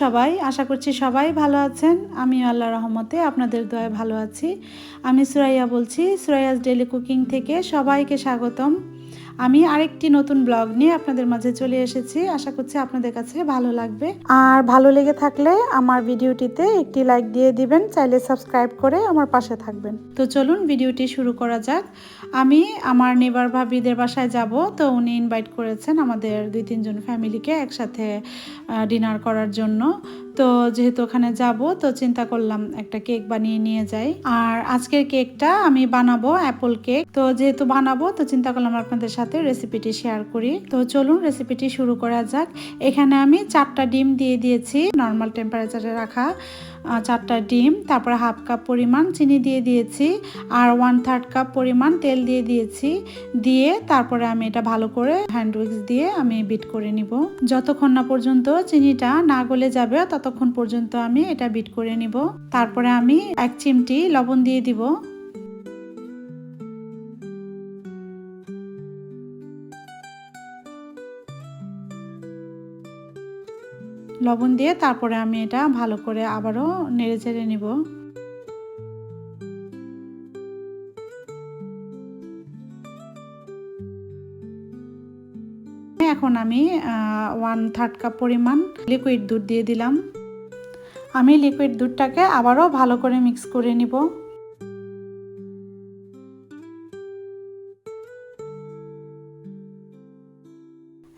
সবাই, আশা করছি সবাই ভালো আছেন। আমিও আল্লাহর রহমতে আপনাদের দয়ায় ভালো আছি। আমি সুরাইয়া বলছি, সুরাইয়াস ডেইলি কুকিং থেকে সবাইকে স্বাগতম। আমি আরেকটি নতুন ব্লগ নিয়ে আপনাদের মাঝে চলে এসেছি। আশা করছি আপনাদের কাছে ভালো লাগবে। আর ভালো লেগে থাকলে আমার ভিডিওটিতে একটি লাইক দিয়ে দিবেন, চাইলে সাবস্ক্রাইব করে আমার পাশে থাকবেন। তো চলুন ভিডিওটি শুরু করা যাক। আমি আমার নেবার ভাবিদের বাসায় যাব, তো উনি ইনভাইট করেছেন আমাদের 2-3 জন ফ্যামিলিকে একসাথে ডিনার করার জন্য। তো যেহেতু ওখানে যাব, তো চিন্তা করলাম একটা কেক বানিয়ে নিয়ে যাই। আর আজকের কেকটা আমি বানাবো অ্যাপল কেক। তো যেহেতু বানাবো, তো চিন্তা করলাম আপনাদের সাথে রেসিপিটি শেয়ার করি। তো চলুন রেসিপিটি শুরু করা যাক। এখানে আমি 4টা ডিম দিয়ে দিয়েছি, নর্মাল টেম্পারেচারে রাখা 4টা ডিম। তারপরে হাফ কাপ পরিমাণ চিনি দিয়ে দিয়েছি, আর 1/3 কাপ পরিমাণ তেল দিয়ে দিয়েছি। দিয়ে তারপরে আমি এটা ভালো করে হ্যান্ড উইক্স দিয়ে আমি বিট করে নিব। যতক্ষণ না পর্যন্ত চিনিটা না গলে যাবে, ততক্ষণ পর্যন্ত আমি এটা বিট করে নিব। তারপরে আমি 1 চিমটি লবণ দিয়ে দিব। লবণ দিয়ে তারপরে আমি এটা ভালো করে আবারও নেড়ে চেড়ে নিব। এখন আমি 1/3 কাপ পরিমাণ লিকুইড দুধ দিয়ে দিলাম। আমি লিকুইড দুধটাকে আবারও ভালো করে মিক্স করে নিব।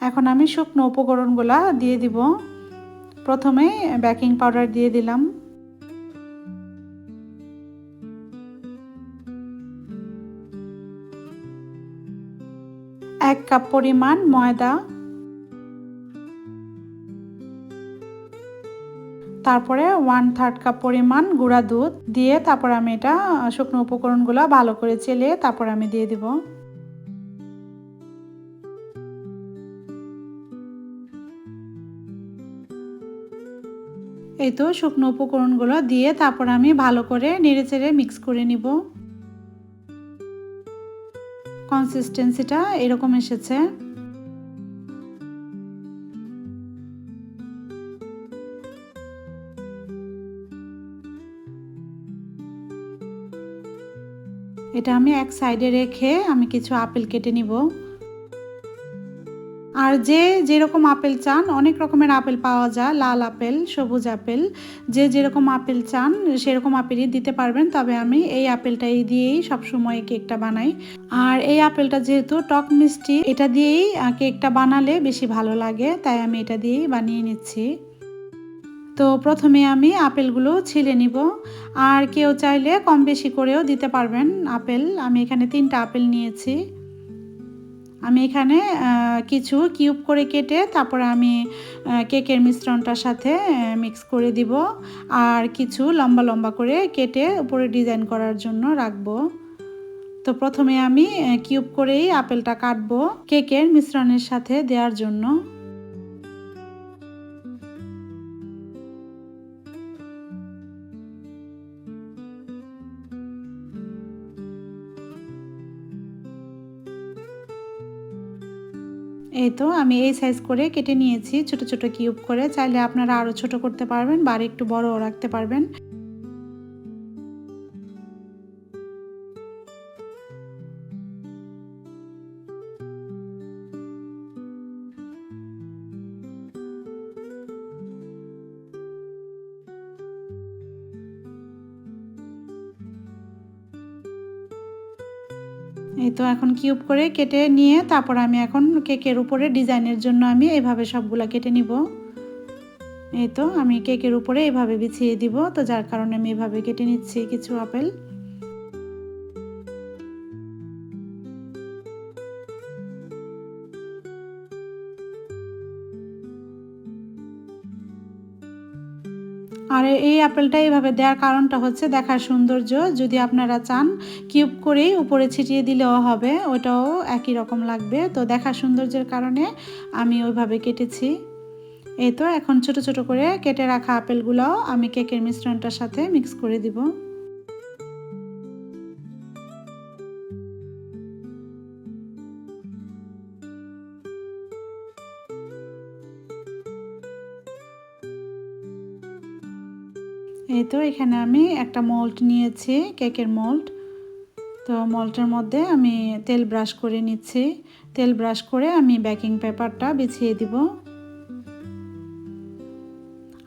এখন আমি শুকনো উপকরণগুলা দিয়ে দিব। প্রথমে বেকিং পাউডার দিয়ে দিলাম, 1 কাপ পরিমাণ ময়দা, তারপরে 1/3 কাপ পরিমাণ গুঁড়া দুধ দিয়ে তারপর আমি এটা শুকনো উপকরণগুলো ভালো করে চেলে তারপর আমি দিয়ে দিব। এই তো শুকনো উপকরণগুলো দিয়ে তারপর আমি ভালো করে নেড়েচেড়ে মিক্স করে নিব। কনসিস্টেন্সিটা এরকম এসেছে। এটা আমি এক সাইডে রেখে আমি কিছু আপেল কেটে নিব। আর যে যেরকম আপেল চান, অনেক রকমের আপেল পাওয়া যায়, লাল আপেল, সবুজ আপেল, যে যেরকম আপেল চান সেরকম আপেলই দিতে পারবেন। তবে আমি এই আপেলটাই দিয়েই সবসময় কেকটা বানাই। আর এই আপেলটা যেহেতু টক মিষ্টি, এটা দিয়েই কেকটা বানালে বেশি ভালো লাগে, তাই আমি এটা দিয়েই বানিয়ে নিচ্ছি। তো প্রথমে আমি আপেলগুলো ছিলে নিব। আর কেউ চাইলে কম বেশি করেও দিতে পারবেন আপেল। আমি এখানে 3টা আপেল নিয়েছি। আমি এখানে কিছু কিউব করে কেটে তারপরে আমি কেকের মিশ্রণটার সাথে মিক্স করে দিব। আর কিছু লম্বা লম্বা করে কেটে উপরে ডিজাইন করার জন্য রাখবো। তো প্রথমে আমি কিউব করেই আপেলটা কাটবো কেকের মিশ্রণের সাথে দেওয়ার জন্য। এই তো আমি এই সাইজ করে কেটে নিয়েছি, ছোট ছোট কিউব করে। চাইলে আপনারা আরও ছোট করতে পারবেন বা একটু বড়ও রাখতে পারবেন। এই তো এখন কিউব করে কেটে নিয়ে তারপর আমি এখন কেকের উপরে ডিজাইনের জন্য আমি এভাবে সবগুলা কেটে নিব। এই তো আমি কেকের উপরে এভাবে বিছিয়ে দিব, তো যার কারণে আমি এভাবে কেটে নিচ্ছি কিছু আপেল। আর এই আপেলটা এইভাবে দেওয়ার কারণটা হচ্ছে দেখার সৌন্দর্য। যদি আপনারা চান কিউব করেই উপরে ছিটিয়ে দিলেও হবে, ওটাও একই রকম লাগবে। তো দেখার সৌন্দর্যের কারণে আমি ওইভাবে কেটেছি। এই তো এখন ছোট ছোট করে কেটে রাখা আপেলগুলোও আমি কেকের মিশ্রণটার সাথে মিক্স করে দিব। এই তো এখানে আমি একটা মোল্ড নিয়েছি, কেকের মোল্ড। তো মোল্ডের মধ্যে আমি তেল ব্রাশ করে নিচ্ছি। তেল ব্রাশ করে আমি বেকিং পেপারটা বিছিয়ে দিব।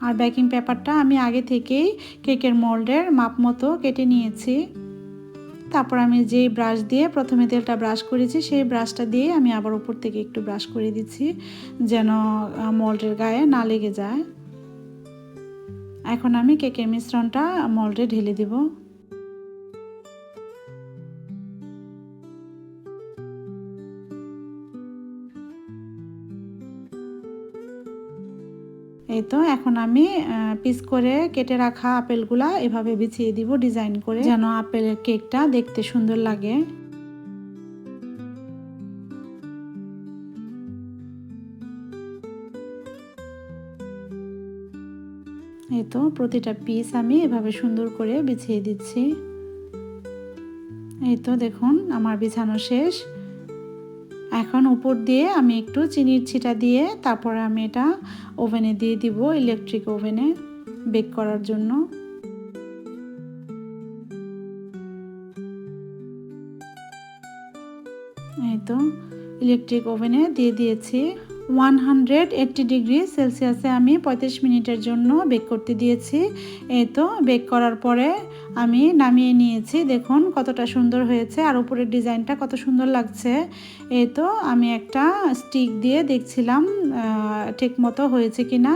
আর বেকিং পেপারটা আমি আগে থেকেই কেকের মোল্ডের মাপ মতো কেটে নিয়েছি। তারপর আমি যেই ব্রাশ দিয়ে প্রথমে তেলটা ব্রাশ করেছি সেই ব্রাশটা দিয়ে আমি আবার উপর থেকে একটু ব্রাশ করে দিচ্ছি, যেন মোল্ডের গায়ে না লেগে যায়। এখন আমি কেকের মিশ্রণটা মোল্ডে ঢেলে দিব। এই তো এখন আমি পিস করে কেটে রাখা আপেলগুলা এভাবে বিছিয়ে দিব ডিজাইন করে, যেন আপেলের কেকটা দেখতে সুন্দর লাগে। এই তো প্রতিটা পিস আমি এভাবে সুন্দর করে বিছিয়ে দিচ্ছি। এই তো দেখুন আমার বিছানো শেষ। এখন উপর দিয়ে আমি একটু চিনির ছিটা দিয়ে তারপরে আমি এটা ওভেনে দিয়ে দিব, ইলেকট্রিক ওভেনে বেক করার জন্য। এই তো ইলেকট্রিক ওভেনে দিয়ে দিয়েছি। 180 ডিগ্রি সেলসিয়াসে আমি 35 মিনিটের জন্য বেক করতে দিয়েছি। এই তো বেক করার পরে আমি নামিয়ে নিয়েছি। দেখুন কতটা সুন্দর হয়েছে আর উপরের ডিজাইনটা কত সুন্দর লাগছে। এই তো আমি একটা স্টিক দিয়ে দেখছিলাম ঠিক মতো হয়েছে কিনা।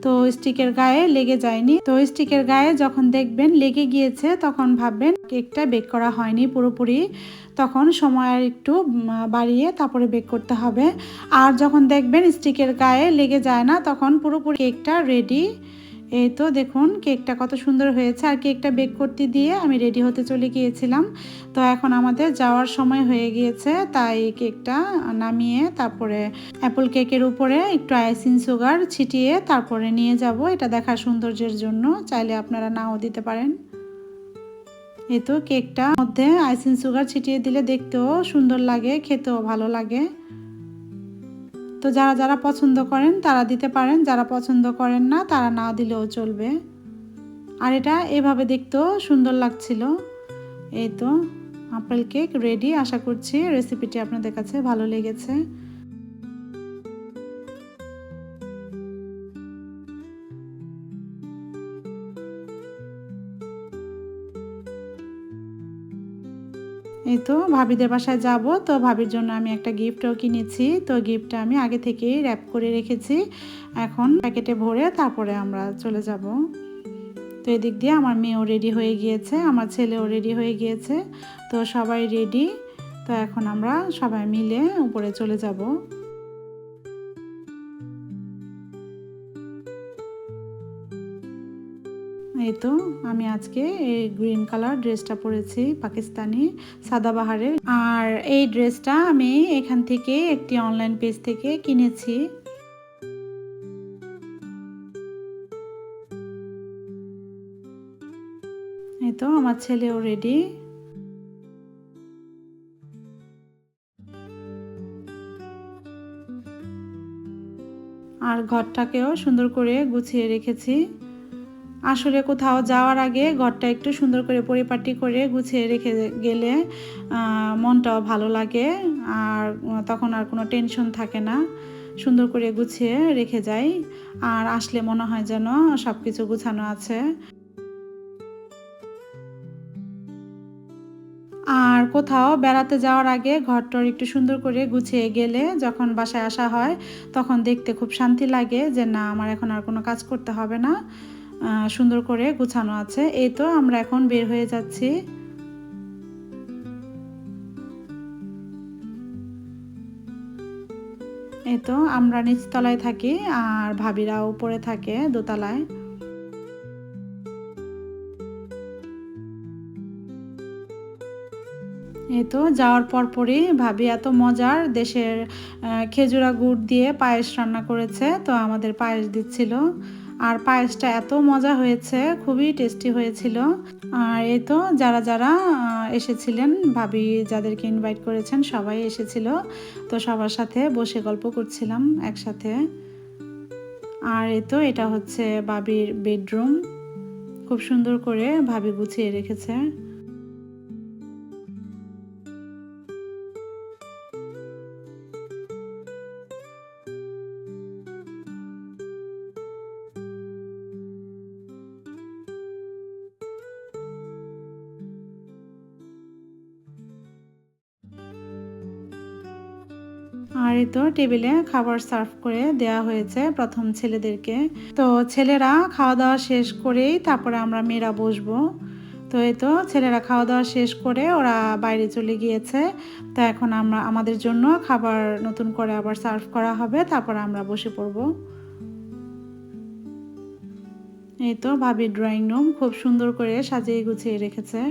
তো স্টিকের গায়ে লেগে যায়নি। তো স্টিকের গায়ে যখন দেখবেন লেগে গিয়েছে তখন ভাববেন কেকটা বেক করা হয়নি পুরোপুরি, তখন সময় আর একটু বাড়িয়ে তারপরে বেক করতে হবে। আর যখন দেখবেন স্টিকের গায়ে লেগে যায় না তখন পুরোপুরি কেকটা রেডি। এই তো দেখুন কেকটা কত সুন্দর হয়েছে। আর কেকটা বেক করতে দিয়ে আমি রেডি হতে চলে গিয়েছিলাম। তো এখন আমাদের যাওয়ার সময় হয়ে গিয়েছে, তাই কেকটা নামিয়ে তারপরে অ্যাপল কেকের উপরে একটু আইসিং সুগার ছিটিয়ে তারপরে নিয়ে যাব, এটা দেখার সৌন্দর্যের জন্য। চাইলে আপনারা নাও দিতে পারেন। এই তো কেকটার মধ্যে আইসিং সুগার ছিটিয়ে দিলে দেখতেও সুন্দর লাগে, খেতেও ভালো লাগে। তো যারা যারা পছন্দ করেন তারা দিতে পারেন, যারা পছন্দ করেন না তারা না দিলেও চলবে। আর এটা এভাবে দেখতেও সুন্দর লাগছিল। এই তো আপেল কেক রেডি। আশা করছি রেসিপিটি আপনাদের কাছে ভালো লেগেছে। এই তো ভাবিদের বাসায় যাব, তো ভাবির জন্য আমি একটা গিফটও কিনেছি। তো গিফটটা আমি আগে থেকেই র্যাপ করে রেখেছি, এখন প্যাকেটে ভরে তারপরে আমরা চলে যাব। তো এদিক দিয়ে আমার মেয়েও রেডি হয়ে গিয়েছে, আমার ছেলেও রেডি হয়ে গিয়েছে। তো সবাই রেডি। তো এখন আমরা সবাই মিলে উপরে চলে যাব। এই তো আমি আজকে এই গ্রিন কালার ড্রেসটা পরেছি, পাকিস্তানি সাদাবাহারের। আর এই ড্রেসটা আমি এখান থেকে একটি অনলাইন পেজ থেকে কিনেছি। এই তো আমার ছেলেও রেডি। আর ঘরটাকেও সুন্দর করে গুছিয়ে রেখেছি। আসলে কোথাও যাওয়ার আগে ঘরটা একটু সুন্দর করে পরিপাটি করে গুছিয়ে রেখে গেলে মনটাও ভালো লাগে, আর তখন আর কোনো টেনশন থাকে না। সুন্দর করে গুছিয়ে রেখে যাই, আর আসলে মনে হয় যেন সব কিছু গুছানো আছে। আর কোথাও বেড়াতে যাওয়ার আগে ঘরটার একটু সুন্দর করে গুছিয়ে গেলে যখন বাসায় আসা হয় তখন দেখতে খুব শান্তি লাগে, যে না আমার এখন আর কোনো কাজ করতে হবে না, সুন্দর করে গুছানো আছে। এই তো আমরা এখন বের হয়ে যাচ্ছি। এই তো আমরা নিচতলায় থাকি আর ভাবিরা উপরে থাকে দোতলায়। এই তো যাওয়ার পরই ভাবি এত মজার দেশের খেজুরা গুড় দিয়ে পায়েস রান্না করেছে, তো আমাদের পায়েস দিচ্ছিল। আর পায়েসটা এত মজা হয়েছে, খুবই টেস্টি হয়েছিল। আর এই তো যারা যারা এসেছিলেন, ভাবি যাদেরকে ইনভাইট করেছেন সবাই এসেছিল। তো সবার সাথে বসে গল্প করছিলাম একসাথে। আর এই তো এটা হচ্ছে ভাবির বেডরুম, খুব সুন্দর করে ভাবি গুছিয়ে রেখেছে। আর এই তো টেবিলে খাবার সার্ভ করে দেওয়া হয়েছে প্রথম ছেলেদেরকে। তো ছেলেরা খাওয়া দাওয়া শেষ করেই তারপরে আমরা মেয়েরা বসবো। তো এই তো ছেলেরা খাওয়া দাওয়া শেষ করে ওরা বাইরে চলে গিয়েছে। তো এখন আমাদের জন্য খাবার নতুন করে আবার সার্ভ করা হবে, তারপরে আমরা বসে পড়ব। এই তো ভাবির ড্রয়িং রুম খুব সুন্দর করে সাজিয়ে গুছিয়ে রেখেছে।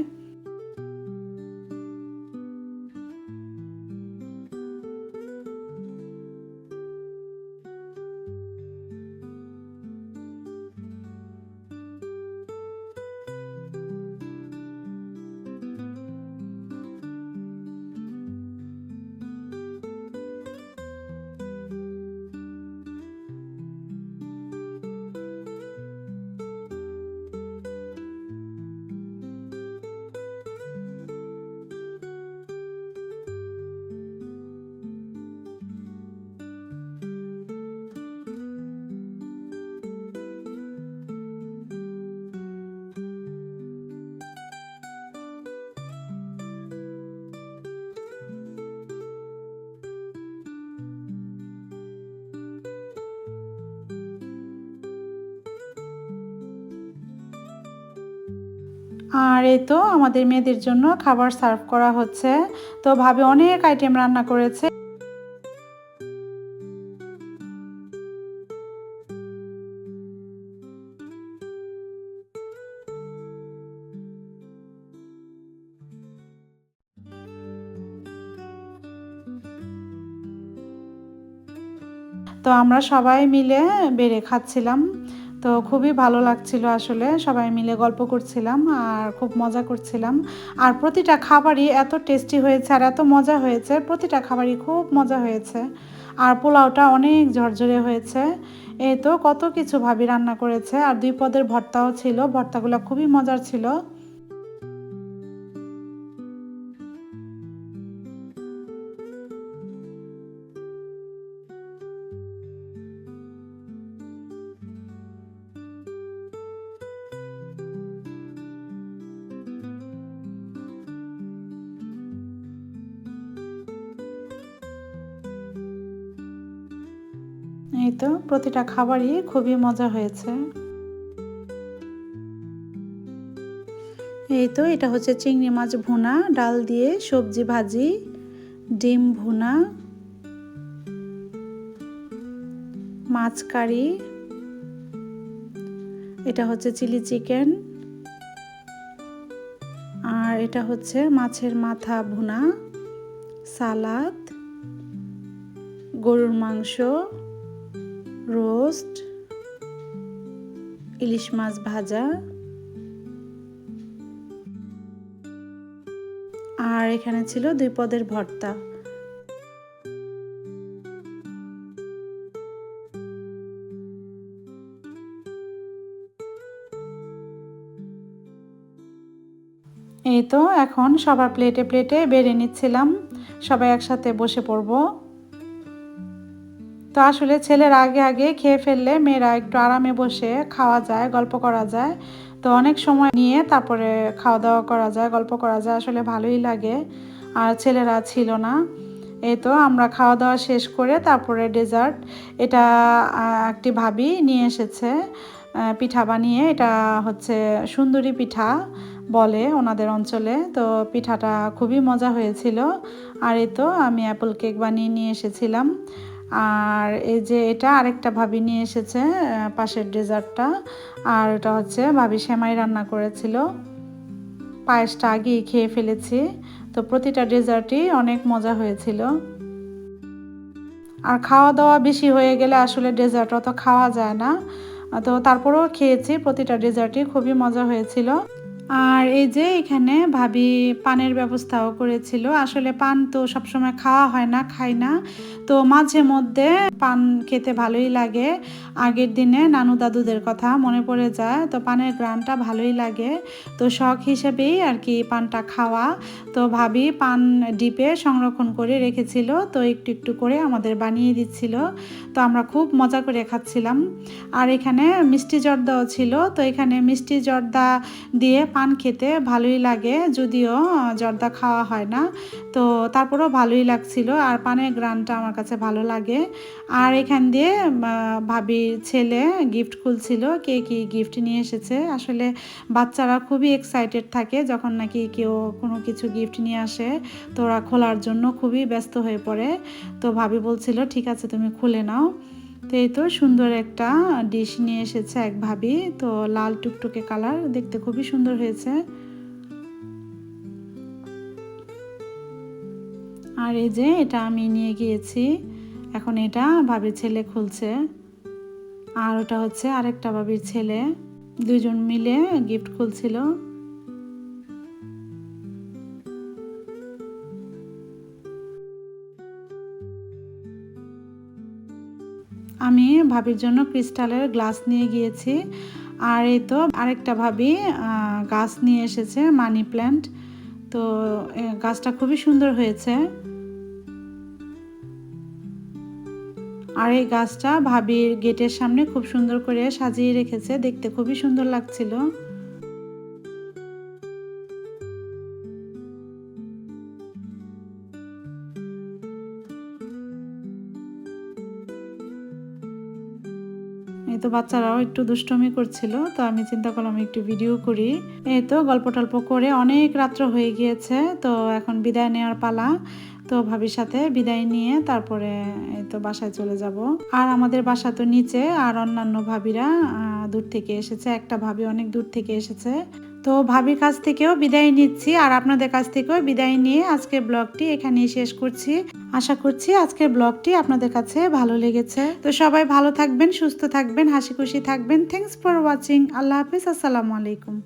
আর এই তো আমাদের মেয়েদের জন্য খাবার সার্ভ করা হচ্ছে। তো ভাবি অনেক আইটেম রান্না করেছে। তো আমরা সবাই মিলে বেড়ে খাচ্ছিলাম। তো খুবই ভালো লাগছিল, আসলে সবাই মিলে গল্প করছিলাম আর খুব মজা করছিলাম। আর প্রতিটা খাবারই এত টেস্টি হয়েছে আর এত মজা হয়েছে, প্রতিটা খাবারই খুব মজা হয়েছে। আর পোলাওটা অনেক ঝরঝরে হয়েছে। এই তো কত কিছু ভাবি রান্না করেছে, আর 2 পদের ভর্তাও ছিল, ভর্তাগুলো খুবই মজার ছিল। এই তো প্রতিটা খাবারই খুবই মজা হয়েছে। এই তো এটা হচ্ছে চিংড়ি মাছ ভুনা, ডাল দিয়ে সবজি ভাজি, ডিম ভুনা, মাছ কারি, এটা হচ্ছে চিলি চিকেন, আর এটা হচ্ছে মাছের মাথা ভুনা, সালাদ, গরুর মাংস, রোস্ট, ইলিশ মাছ ভাজা, আর এখানে ছিল 2 পদের ভর্তা। এই তো এখন সবার প্লেটে প্লেটে বেড়ে নিচ্ছিলাম, সবাই একসাথে বসে পড়ব। তো আসলে ছেলের আগে আগে খেয়ে ফেললে মেয়েরা একটু আরামে বসে খাওয়া যায়, গল্প করা যায়। তো অনেক সময় নিয়ে তারপরে খাওয়া দাওয়া করা যায়, গল্প করা যায়, আসলে ভালোই লাগে। আর ছেলেরা ছিল না। এই তো আমরা খাওয়া দাওয়া শেষ করে তারপরে ডেজার্ট, এটা একটি ভাবি নিয়ে এসেছে পিঠা বানিয়ে। এটা হচ্ছে সুন্দরী পিঠা বলে ওনাদের অঞ্চলে। তো পিঠাটা খুবই মজা হয়েছিল। আর এই তো আমি অ্যাপল কেক বানিয়ে নিয়ে এসেছিলাম। আর এই যে এটা আরেকটা ভাবি নিয়ে এসেছে পাশের ডেজার্টটা। আর এটা হচ্ছে ভাবি সেমাই রান্না করেছিল, পায়েসটা আগেই খেয়ে ফেলেছি। তো প্রতিটা ডেজার্টই অনেক মজা হয়েছিল। আর খাওয়া দাওয়া বেশি হয়ে গেলে আসলে ডেজার্ট অত খাওয়া যায় না। তো তারপরেও খেয়েছি, প্রতিটা ডেজার্টই খুবই মজা হয়েছিল। আর এই যে এখানে ভাবি পানের ব্যবস্থাও করেছিল। আসলে পান তো সবসময় খাওয়া হয় না, খাই না, তো মাঝে মধ্যে পান খেতে ভালোই লাগে। আগের দিনে নানু দাদুদের কথা মনে পড়ে যায়, তো পানের গ্রানটা ভালোই লাগে, তো শখ হিসেবেই আর কি পানটা খাওয়া। তো ভাবি পান ডিপে সংরক্ষণ করে রেখেছিল, তো একটু একটু করে আমাদের বানিয়ে দিচ্ছিল, তো আমরা খুব মজা করে খাচ্ছিলাম। আর এখানে মিষ্টি জর্দাও ছিল, তো এখানে মিষ্টি জর্দা দিয়ে পান খেতে ভালোই লাগে, যদিও জর্দা খাওয়া হয় না, তো তারপরেও ভালোই লাগছিল। আর পানের গ্রানটা আমার কাছে ভালো লাগে। আর এখান দিয়ে ভাবির ছেলে গিফট খুলছিল, কে কি গিফট নিয়ে এসেছে। আসলে বাচ্চারা খুবই এক্সাইটেড থাকে যখন নাকি কেউ কোনো কিছু গিফট নিয়ে আসে, তো ওরা খোলার জন্য খুবই ব্যস্ত হয়ে পড়ে। তো ভাবি বলছিল ঠিক আছে তুমি খুলে নাও। তো এই তো সুন্দর একটা ডিশ নিয়ে এসেছে এক ভাবি, তো লাল টুকটুকে কালার, দেখতে খুবই সুন্দর হয়েছে। আর এই যে এটা আমি নিয়ে গিয়েছি, এখন এটা ভাবির ছেলে খুলছে, আর ওটা হচ্ছে আরেকটা ভাবির ছেলে, দুজন মিলে গিফট খুলছিল। আমি ভাবির জন্য ক্রিস্টালের গ্লাস নিয়ে গিয়েছি। আর এই তো আরেকটা ভাবি গাছ নিয়ে এসেছে, মানি প্ল্যান্ট, তো গাছটা খুবই সুন্দর হয়েছে। আর এই গাছটা ভাবির গেটের সামনে খুব সুন্দর করে সাজিয়ে রেখেছে, দেখতে খুবই সুন্দর লাগছিল। এই তো বাচ্চারাও একটু দুষ্টমি করছিল, তো আমি চিন্তা করলাম একটু ভিডিও করি। এই তো গল্প টল্প করে অনেক রাত্র হয়ে গিয়েছে, তো এখন বিদায় নেওয়ার পালা। তো ভাবির সাথে বিদায় নিয়ে তারপরে এই তো বাসায় চলে যাব। আর আমাদের বাসা তো নিচে, আর অন্যান্য ভাবিরা দূর থেকে এসেছে, একটা ভাবি অনেক দূর থেকে এসেছে। তো ভাবির কাছ থেকেও বিদায় নিচ্ছি, আর আপনাদের কাছ থেকেও বিদায় নিয়ে আজকের ব্লগটি এখানেই শেষ করছি। আশা করছি আজকের ব্লগটি আপনাদের কাছে ভালো লেগেছে। তো সবাই ভালো থাকবেন, সুস্থ থাকবেন, হাসি খুশি থাকবেন। Thanks for watching. আল্লাহ হাফিজ, আসসালামু আলাইকুম।